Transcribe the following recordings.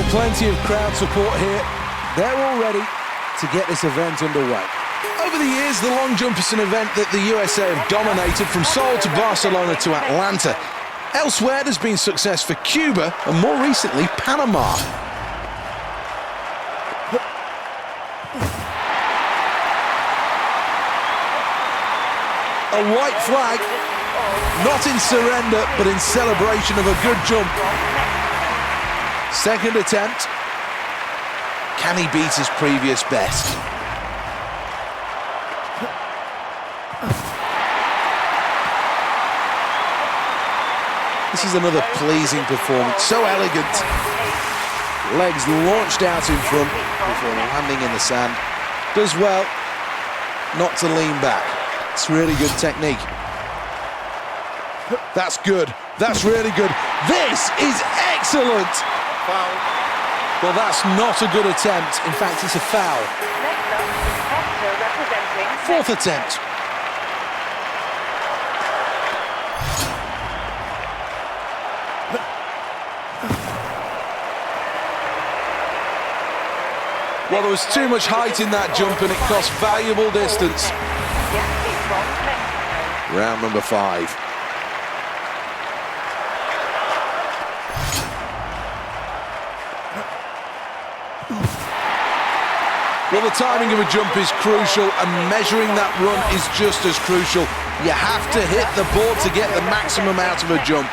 Plenty of crowd support here. They're all ready to get this event underway. Over the years, the long jump is an event that the USA have dominated, from Seoul to Barcelona to Atlanta. Elsewhere, there's been success for Cuba and more recently Panama. A white flag, not in surrender, but in celebration of a good jump. Second attempt. Can he beat his previous best? This is another pleasing performance, so elegant. Legs launched out in front before landing in the sand. Does well not to lean back. It's really good technique. That's good. That's really good. This is excellent. Foul. Well, that's not a good attempt. In fact, it's a foul. Next up, Hector representing... Fourth attempt. Well, there was too much height in that jump and it cost valuable distance. Round number 5. Well, the timing of a jump is crucial, and measuring that run is just as crucial. You have to hit the board to get the maximum out of a jump.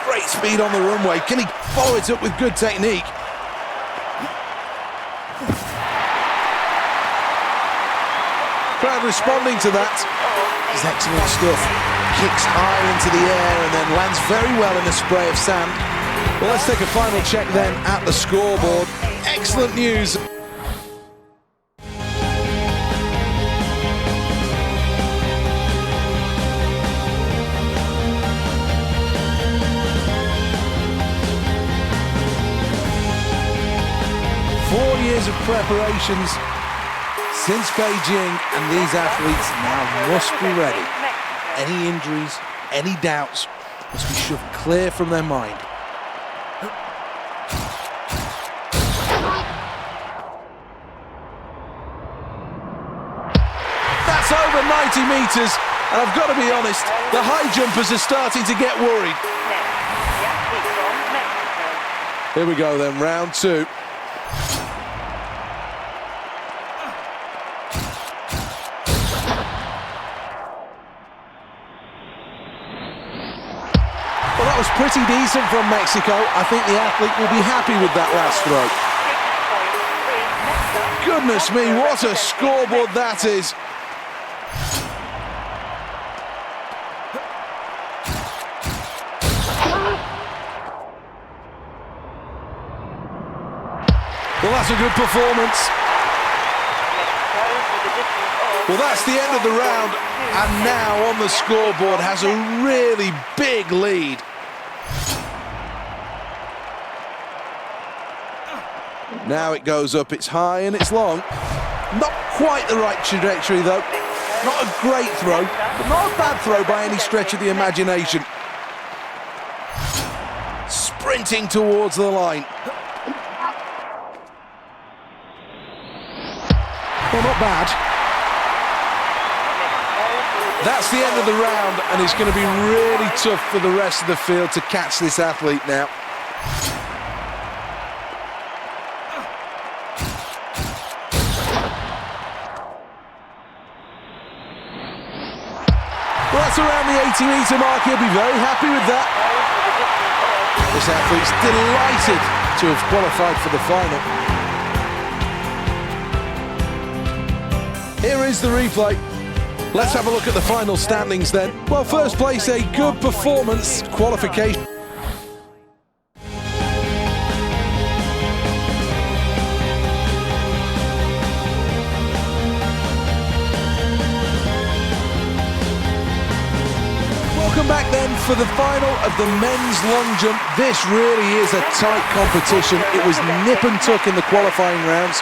Great speed on the runway. Can he follow it up with good technique? Crowd responding to that. It's excellent stuff. Kicks high into the air and then lands very well in a spray of sand. Well, let's take a final check then at the scoreboard. Excellent news. 4 years of preparations since Beijing, and these athletes now must be ready. Any injuries, any doubts must be shoved clear from their mind. That's over 90 meters, and I've got to be honest, the high jumpers are starting to get worried. Here we go then, round 2. Well, that was pretty decent from Mexico. I think the athlete will be happy with that last throw. Goodness me, what a scoreboard that is. Well, that's a good performance. Well, that's the end of the round, and now on the scoreboard has a really big lead. Now it goes up, it's high and it's long. Not quite the right trajectory though. Not a great throw, but not a bad throw by any stretch of the imagination. Sprinting towards the line. Well, not bad. That's the end of the round, and it's going to be really tough for the rest of the field to catch this athlete now. Well, that's around the 80-meter mark. He'll be very happy with that. This athlete's delighted to have qualified for the final. Here is the replay. Let's have a look at the final standings then. Well, first place, a good performance, qualification. Welcome back then for the final of the men's long jump. This really is a tight competition. It was nip and tuck in the qualifying rounds.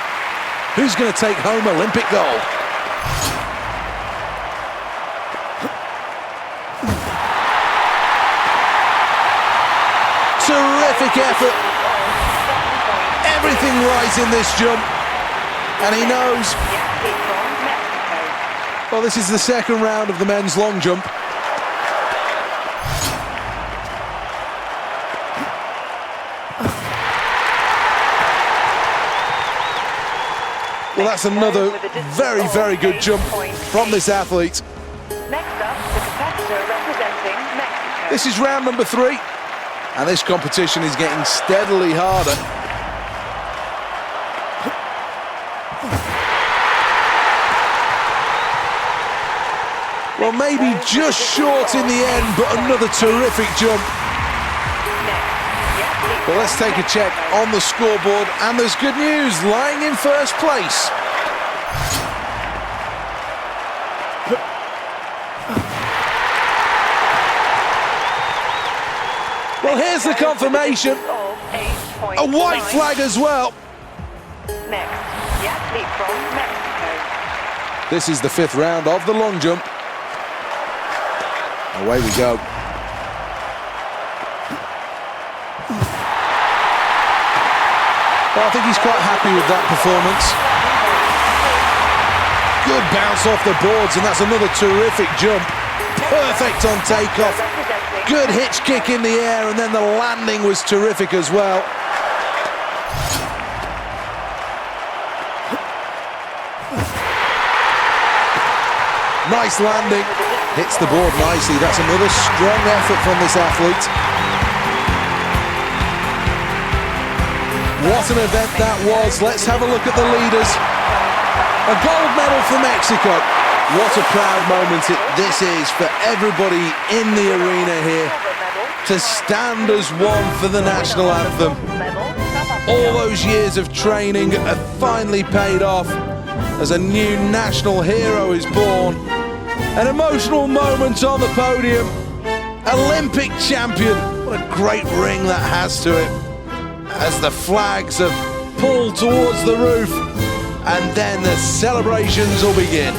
Who's going to take home Olympic gold? terrific effort. Everything right in this jump. And he knows. Well, this is the second round of the men's long jump. Well, that's another very, very good jump from this athlete. Next up, the competitor representing Mexico. This is round number 3, and this competition is getting steadily harder. Well, maybe just short in the end, but another terrific jump. Well, let's take a check on the scoreboard, and there's good news, lying in first place. Well, here's the confirmation. A white flag as well. Next, the athlete from Mexico. This is the 5th round of the long jump. Away we go. Well, I think he's quite happy with that performance. Good bounce off the boards, and that's another terrific jump. Perfect on takeoff. Good hitch kick in the air, and then the landing was terrific as well. Nice landing. Hits the board nicely. That's another strong effort from this athlete. What an event that was. Let's have a look at the leaders. A gold medal for Mexico. What a proud moment this is for everybody in the arena here to stand as one for the national anthem. All those years of training have finally paid off as a new national hero is born. An emotional moment on the podium. Olympic champion. What a great ring that has to it. As the flags are pulled towards the roof, and then the celebrations will begin.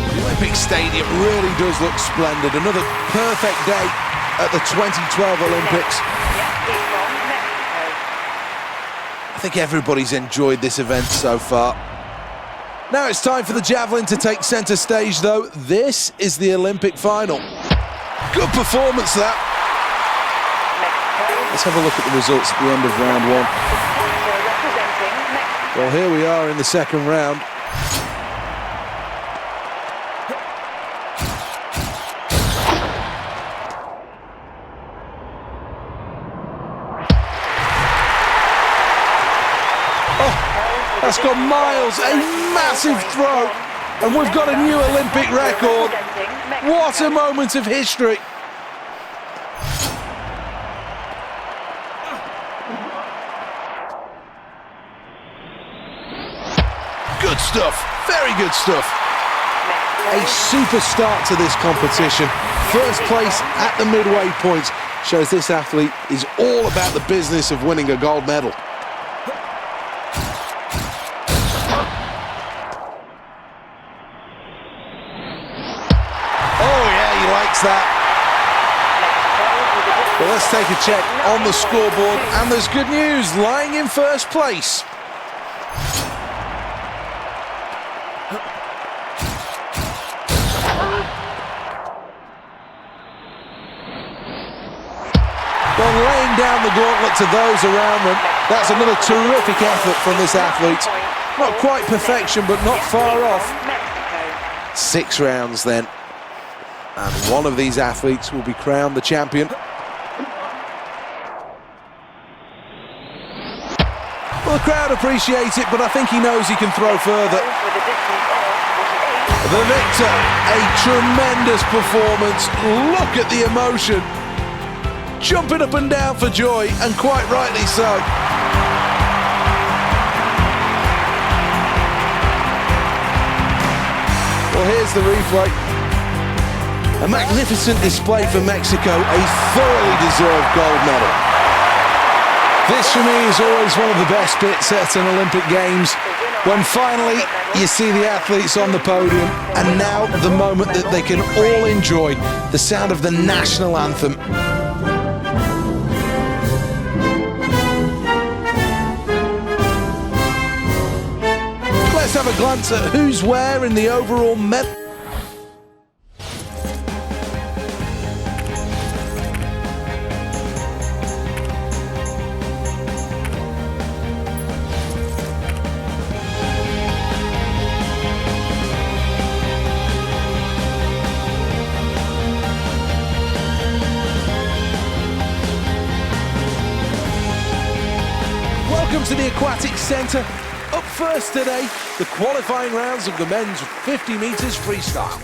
The Olympic Stadium really does look splendid. Another perfect day at the 2012 Olympics. I think everybody's enjoyed this event so far. Now it's time for the javelin to take centre stage, though. This is the Olympic final. Good performance, that. Let's have a look at the results at the end of round 1. Well, here we are in the second round. That's gone miles, a massive throw, and we've got a new Olympic record. What a moment of history. Good stuff, very good stuff. A super start to this competition. First place at the midway point shows this athlete is all about the business of winning a gold medal. That. Well, let's take a check on the scoreboard, and there's good news, lying in first place. Well, laying down the gauntlet to those around them. That's another terrific effort from this athlete. Not quite perfection, but not far off. 6 rounds then. And one of these athletes will be crowned the champion. Well, the crowd appreciates it, but I think he knows he can throw further. The victor, a tremendous performance. Look at the emotion. Jumping up and down for joy, and quite rightly so. Well, here's the replay. A magnificent display for Mexico, a thoroughly deserved gold medal. This for me is always one of the best bits at an Olympic Games, when finally you see the athletes on the podium, and now the moment that they can all enjoy the sound of the national anthem. Let's have a glance at who's where in the overall medal. Welcome to the Aquatic Centre. Up first today, the qualifying rounds of the men's 50 metres freestyle.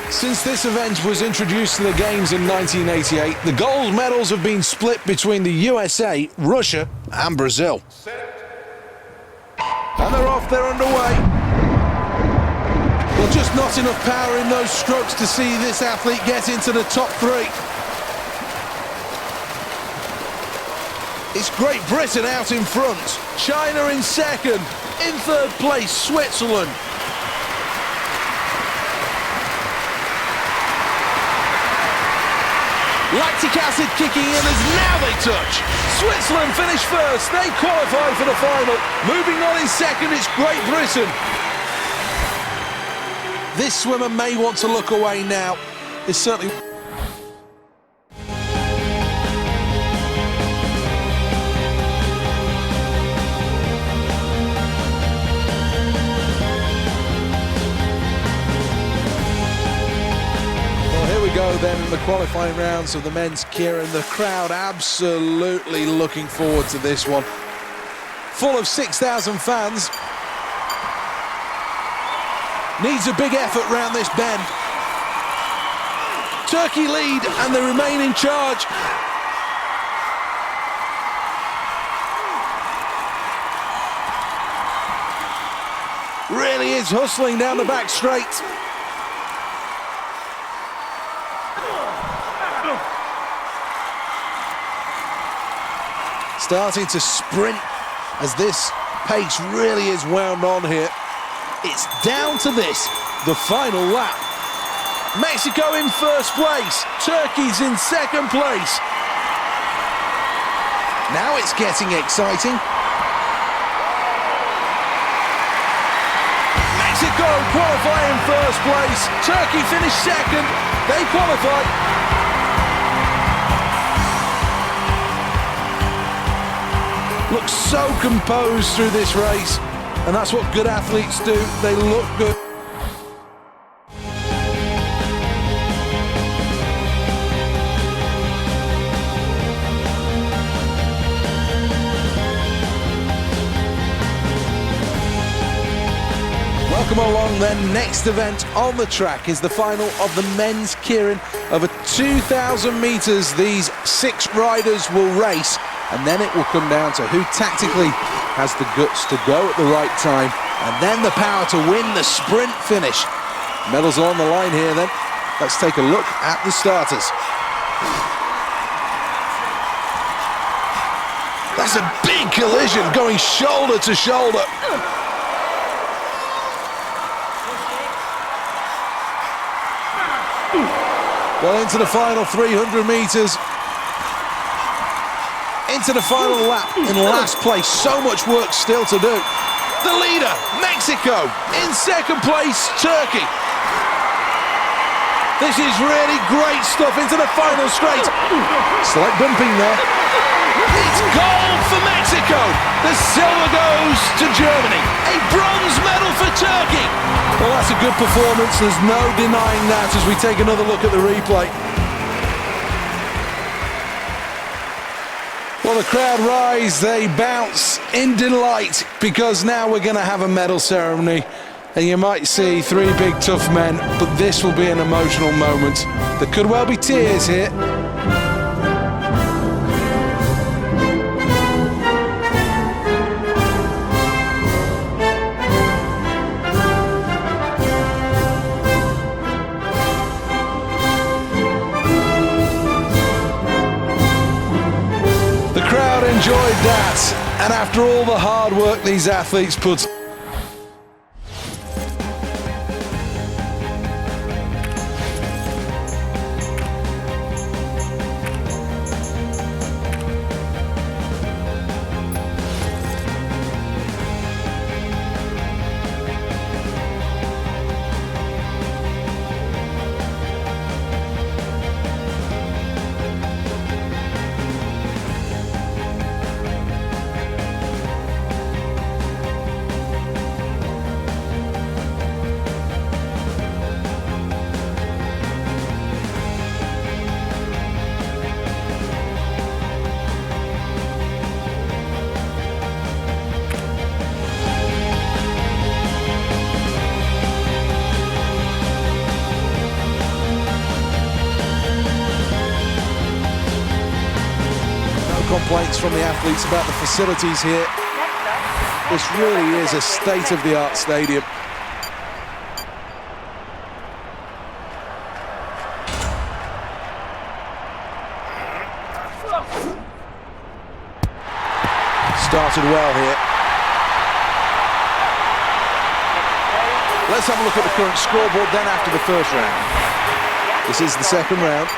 Since this event was introduced to the Games in 1988, the gold medals have been split between the USA, Russia and Brazil. And they're off, they're underway. Well, just not enough power in those strokes to see this athlete get into the top three. It's Great Britain out in front, China in second, in third place, Switzerland. Lactic acid kicking in as now they touch. Switzerland finish first, they qualify for the final. Moving on in second, it's Great Britain. This swimmer may want to look away now. It's certainly... go then in the qualifying rounds of the men's Kieran. The crowd absolutely looking forward to this one. Full of 6,000 fans. Needs a big effort round this bend. Turkey lead and they remain in charge. Really is hustling down the back straight. Starting to sprint as this pace really is wound on here. It's down to this, the final lap. Mexico in first place, Turkey's in second place. Now it's getting exciting. Mexico qualify in first place, Turkey finished second, they qualify. Looks so composed through this race, and that's what good athletes do. They look good. Welcome along then. Next event on the track is the final of the men's Kieran. Over 2,000 metres these 6 riders will race, and then it will come down to who tactically has the guts to go at the right time, and then the power to win the sprint finish. Medals on the line here then. Let's take a look at the starters. That's a big collision going shoulder to shoulder. Well, into the final 300 metres. Into the final lap in last place. So much work still to do. The leader, Mexico. In second place, Turkey. This is really great stuff into the final straight. Slight bumping there. It's gold for Mexico. The silver goes to Germany. A bronze medal for Turkey. Well, that's a good performance. There's no denying that as we take another look at the replay. Well, Well, the crowd rise, they bounce in delight, because now we're going to have a medal ceremony. And you might see three big tough men, but this will be an emotional moment. There could well be tears here. The crowd enjoyed that, and after all the hard work these athletes put complaints from the athletes about the facilities here. This really is a state-of-the-art stadium. Started well here. Let's have a look at the current scoreboard then after the first round. This is the second round.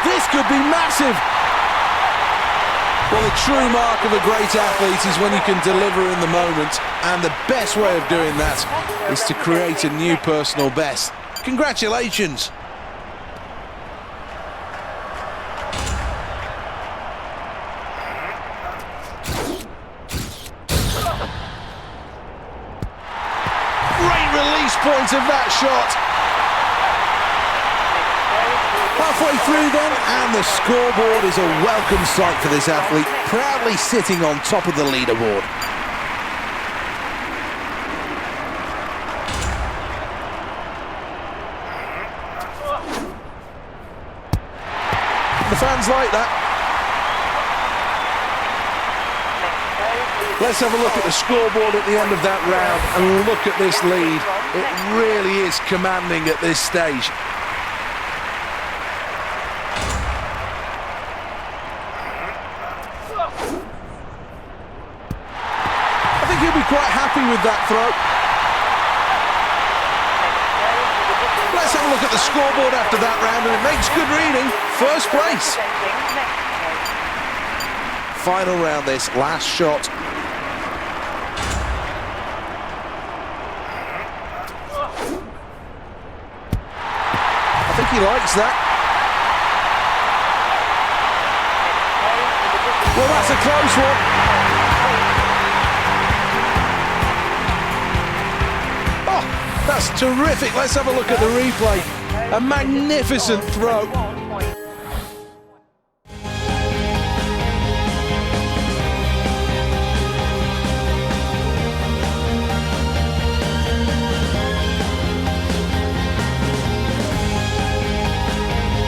This could be massive. Well, the true mark of a great athlete is when you can deliver in the moment, and the best way of doing that is to create a new personal best. Congratulations. Great release point of that shot. Halfway through then, and the scoreboard is a welcome sight for this athlete, proudly sitting on top of the leaderboard. The fans like that. Let's have a look at the scoreboard at the end of that round and look at this lead. It really is commanding at this stage. He'll be quite happy with that throw. Let's have a look at the scoreboard after that round, and it makes good reading. First place. Final round, this last shot. I think he likes that. Well, that's a close one. That's terrific. Let's have a look at the replay. A magnificent throw.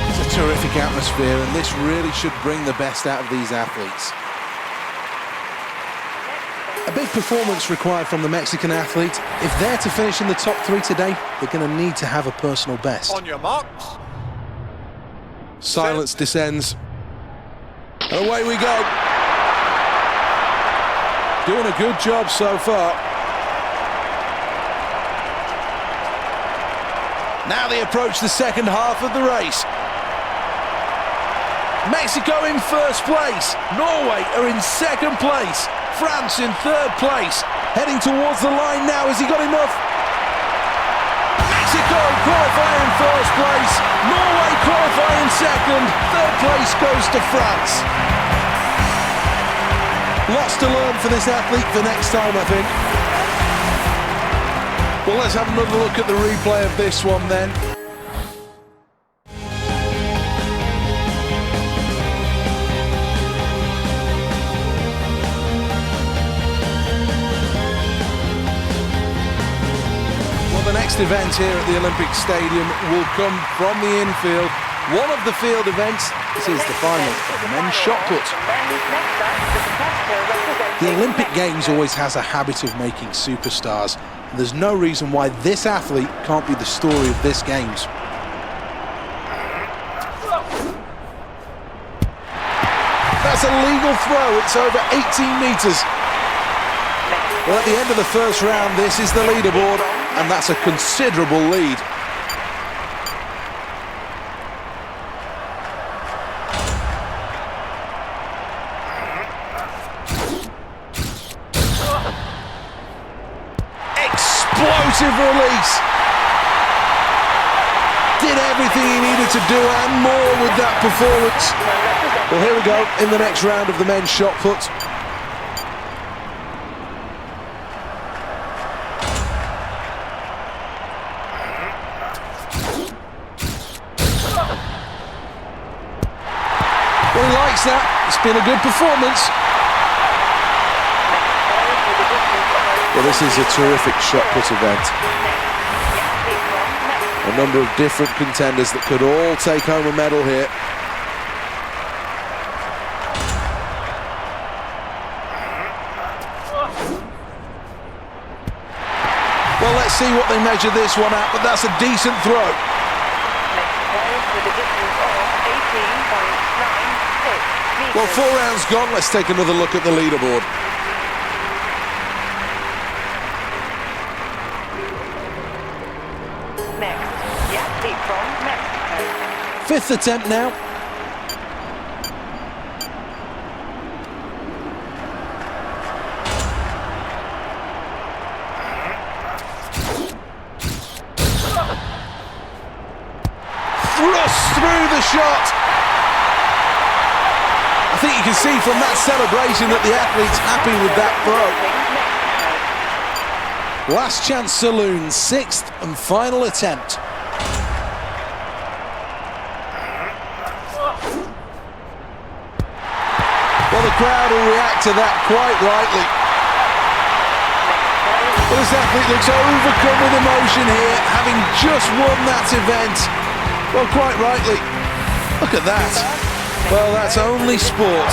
It's a terrific atmosphere, and this really should bring the best out of these athletes. A big performance required from the Mexican athlete. If they're to finish in the top three today, they're going to need to have a personal best. On your marks. Silence descends. And away we go. Doing a good job so far. Now they approach the second half of the race. Mexico in first place. Norway are in second place. France in third place. Heading towards the line now. Has he got enough? Mexico qualify in first place. Norway qualify in second. Third place goes to France. Lots to learn for this athlete for next time, I think. Well, let's have another look at the replay of this one then. Well, the next event here at the Olympic Stadium will come from the infield. One of the field events. This is the final of the men's shot put. The Olympic Games always has a habit of making superstars. And there's no reason why this athlete can't be the story of this Games. That's a legal throw. It's over 18 metres. Well, at the end of the first round, this is the leaderboard, and that's a considerable lead. Explosive release. Did everything he needed to do and more with that performance. Well, here we go in the next round of the men's shot put. Well, he likes that. It's been a good performance. Well, this is a terrific shot put event. A number of different contenders that could all take home a medal here. Well, let's see what they measure this one at, but that's a decent throw. Well, 4 rounds gone. Let's take another look at the leaderboard. Fifth attempt now. Thrust through the shot. I think you can see from that celebration that the athlete's happy with that throw. Last chance saloon, 6th and final attempt. Well, the crowd will react to that quite rightly. Well, this athlete looks overcome with emotion here, having just won that event. Well, quite rightly. Look at that. Well, that's only sport.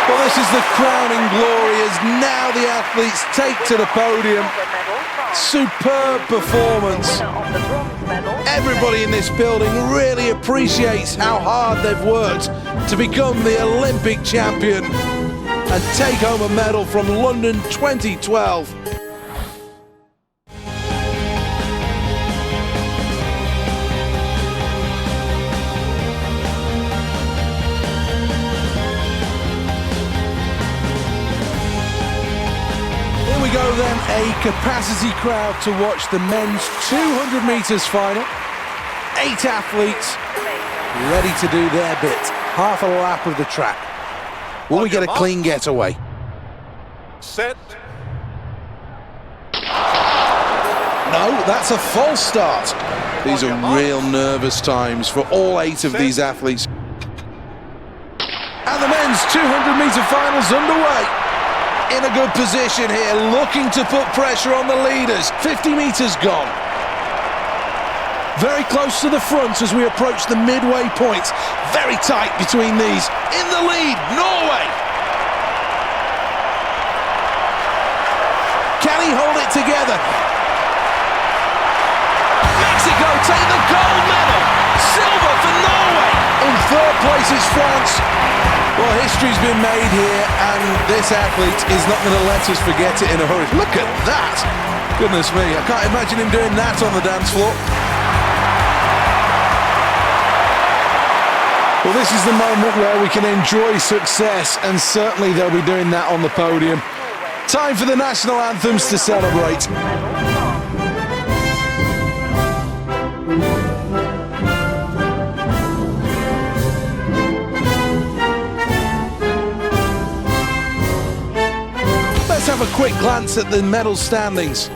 Well, this is the crowning glory as now the athletes take to the podium. Superb performance. Everybody in this building really appreciates how hard they've worked to become the Olympic champion and take home a medal from London 2012. Here we go then, a capacity crowd to watch the men's 200 metres final. 8 athletes ready to do their bit. Half a lap of the track. Will we get a clean getaway? Set. No, that's a false start. These are real nervous times for all 8 of these athletes. And the men's 200-metre finals underway. In a good position here, looking to put pressure on the leaders. 50 metres gone. Very close to the front as we approach the midway point. Very tight between these. In the lead, Norway. Can he hold it together? Mexico take the gold medal. Silver for Norway. In third place is France. Well, history's been made here, and this athlete is not going to let us forget it in a hurry. Look at that. Goodness me, I can't imagine him doing that on the dance floor. Well, this is the moment where we can enjoy success, and certainly they'll be doing that on the podium. Time for the national anthems to celebrate. quick glance at the medal standings.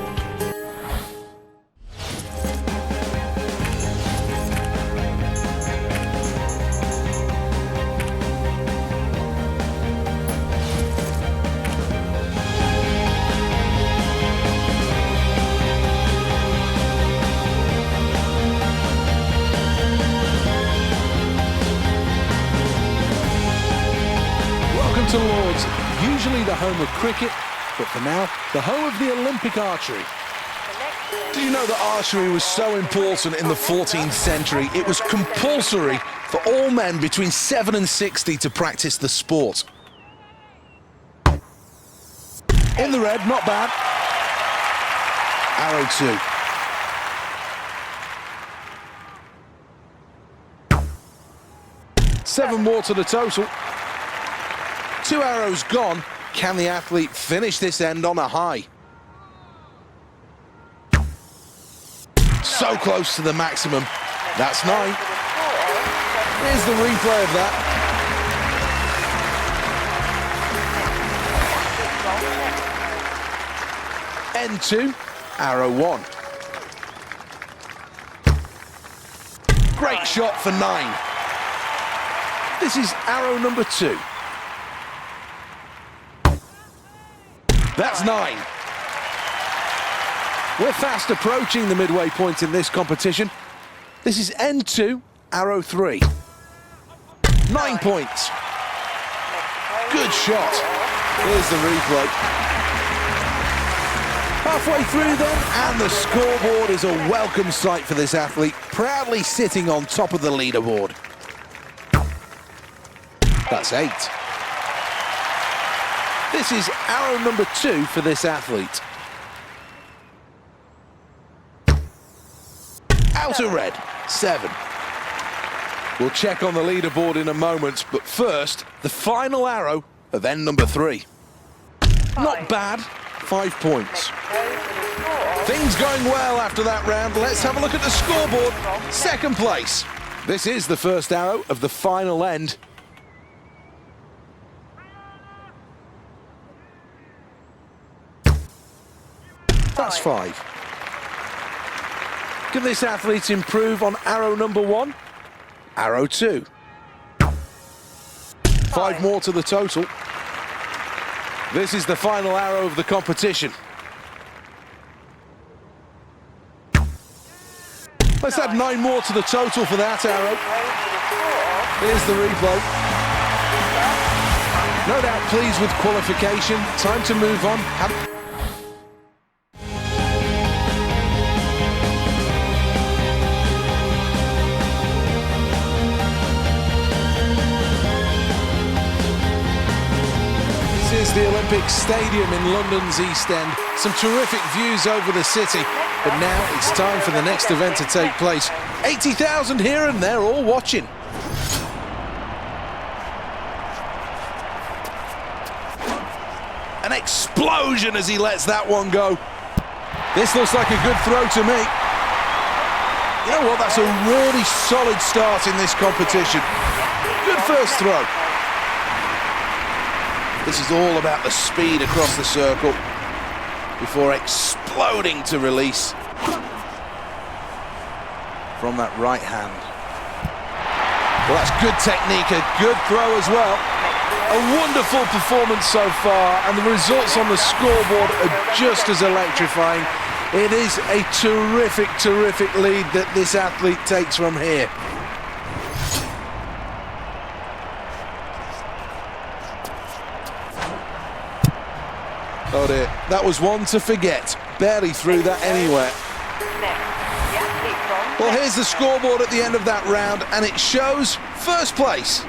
To Lords, usually the home of cricket, but for now, the home of the Olympic archery. Did you know that archery was so important in the 14th century? It was compulsory for all men between 7 and 60 to practice the sport. In the red, not bad. Arrow 2. 7 more to the total. 2 arrows gone. Can the athlete finish this end on a high? So close to the maximum. That's 9. Here's the replay of that. End 2, arrow 1. Great shot for 9. This is arrow number 2. That's 9. We're fast approaching the midway point in this competition. This is end 2, arrow 3. 9 points. Good shot. Here's the replay. Halfway through then, and the scoreboard is a welcome sight for this athlete, proudly sitting on top of the leaderboard. That's 8. This is arrow number 2 for this athlete. Outer red, 7. We'll check on the leaderboard in a moment, but first, the final arrow of end number 3. Not bad, 5 points. Things going well after that round. Let's have a look at the scoreboard. 2nd place. This is the first arrow of the final end. That's 5. Can this athlete improve on arrow number 1? Arrow 2. 5 more to the total. This is the final arrow of the competition. Let's add 9 more to the total for that arrow. Here's the replay. No doubt pleased with qualification. Time to move on. This is the Olympic Stadium in London's East End. Some terrific views over the city, but now it's time for the next event to take place. 80,000 here and they're all watching. An explosion as he lets that one go. This looks like a good throw to me. You know what, that's a really solid start in this competition. Good first throw. This is all about the speed across the circle before exploding to release from that right hand. Well, that's good technique, a good throw as well. A wonderful performance so far, and the results on the scoreboard are just as electrifying. It is a terrific, terrific lead that this athlete takes from here. Oh dear, that was one to forget. Barely threw that anywhere. Well, here's the scoreboard at the end of that round, and it shows first place.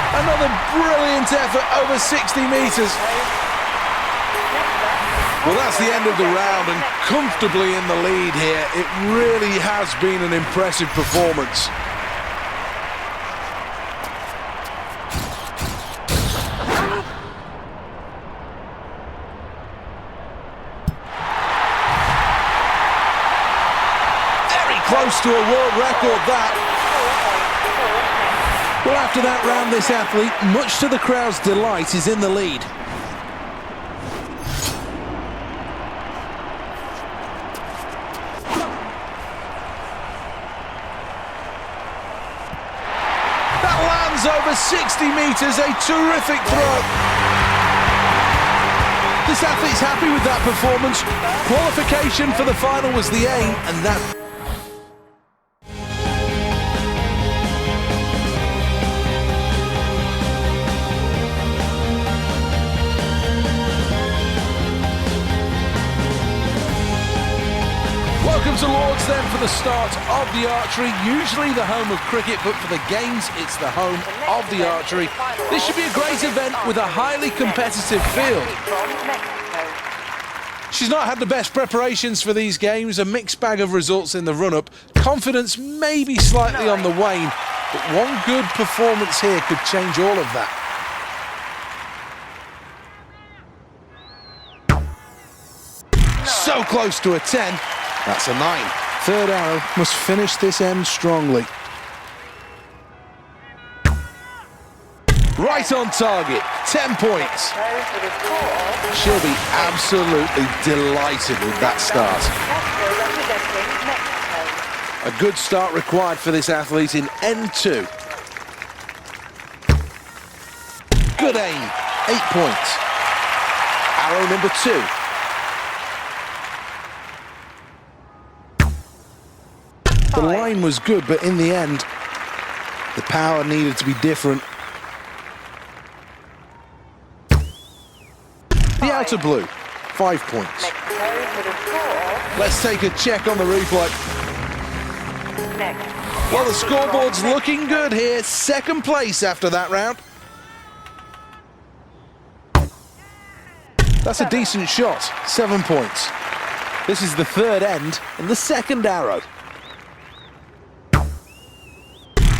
Another brilliant effort over 60 metres. Well, that's the end of the round, and comfortably in the lead here. It really has been an impressive performance. to a world record, that. Well, after that round, this athlete, much to the crowd's delight, is in the lead. That lands over 60 metres, a terrific throw. This athlete's happy with that performance. Qualification for the final was the aim, and that... Welcome to Lords then for the start of the archery. Usually the home of cricket, but for the games it's the home of the archery. This should be a great event with a highly competitive field. She's not had the best preparations for these games, a mixed bag of results in the run-up. Confidence may be slightly on the wane, but one good performance here could change all of that. So close to a 10. That's a 9. Third arrow must finish this end strongly. Right on target, 10 points. She'll be absolutely delighted with that start. A good start required for this athlete in end 2. Good aim, 8 points. Arrow number 2. The line was good, but in the end, the power needed to be different. The outer blue, 5 points. Let's take a check on the replay. Well, the scoreboard's looking good here. Second place after that round. That's a decent shot, 7 points. This is the third end and the second arrow.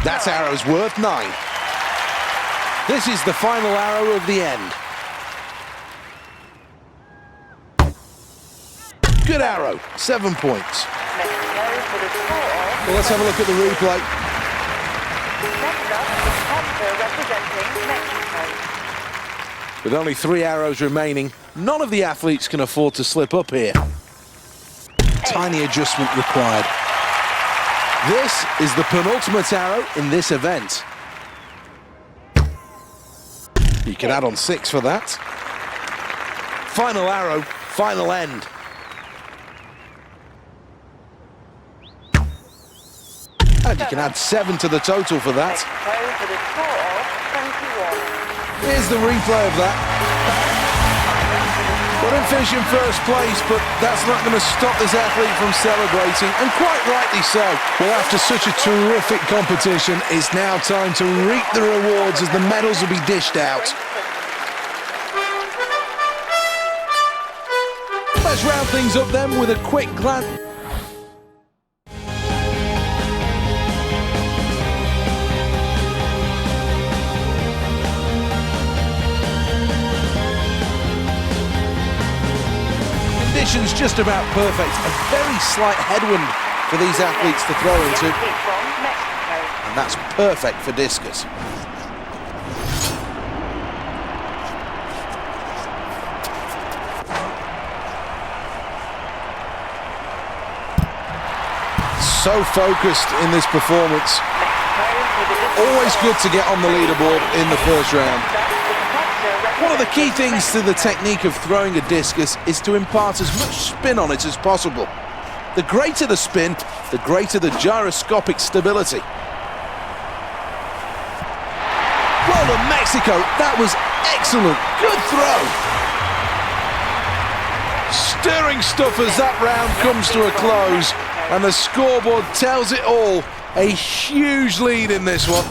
That arrow's worth 9. This is the final arrow of the end. Good arrow, 7 points. Well, let's have a look at the replay. With only 3 arrows remaining, none of the athletes can afford to slip up here. Tiny adjustment required. This is the penultimate arrow in this event. You can add on 6 for that. Final arrow, final end. And you can add 7 to the total for that. Here's the replay of that. Well, didn't finish in first place, but that's not going to stop this athlete from celebrating, and quite rightly so. Well, after such a terrific competition, it's now time to reap the rewards as the medals will be dished out. Let's round things up then with a quick glance. Conditions just about perfect. A very slight headwind for these athletes to throw into. And that's perfect for discus. So focused in this performance. Always good to get on the leaderboard in the first round. One of the key things to the technique of throwing a discus is to impart as much spin on it as possible. The greater the spin, the greater the gyroscopic stability. Well done, Mexico. That was excellent. Good throw. Stirring stuff as that round comes to a close, and the scoreboard tells it all. A huge lead in this one.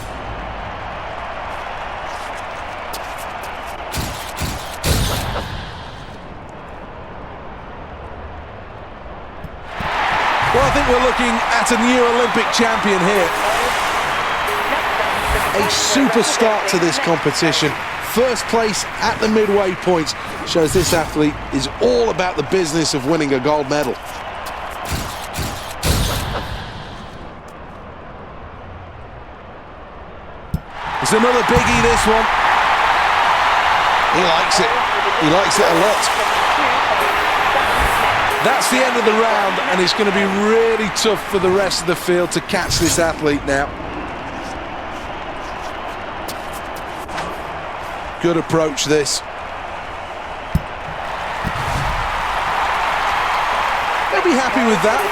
Well, I think we're looking at a new Olympic champion here. A super start to this competition. First place at the midway points shows this athlete is all about the business of winning a gold medal. It's another biggie, this one. He likes it. He likes it a lot. That's the end of the round, and it's going to be really tough for the rest of the field to catch this athlete now. Good approach, this. They'll be happy with that.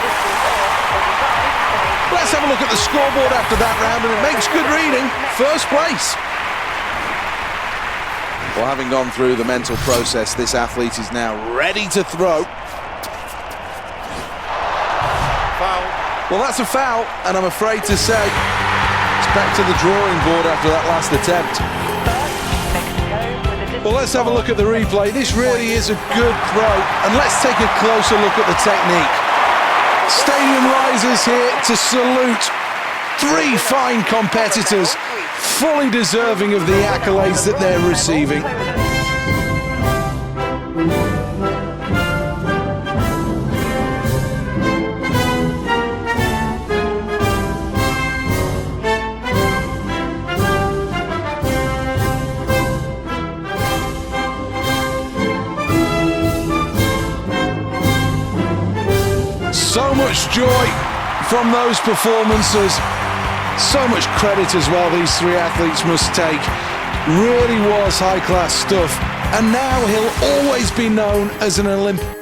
Let's have a look at the scoreboard after that round, and it makes good reading. First place. Well, having gone through the mental process, this athlete is now ready to throw. Foul. Well, that's a foul, and I'm afraid to say it's back to the drawing board after that last attempt. Well, let's have a look at the replay. This really is a good throw, and let's take a closer look at the technique. Stadium risers here to salute three fine competitors, fully deserving of the accolades that they're receiving. So much joy from those performances. So much credit as well these three athletes must take. Really was high-class stuff. And now he'll always be known as an Olympian.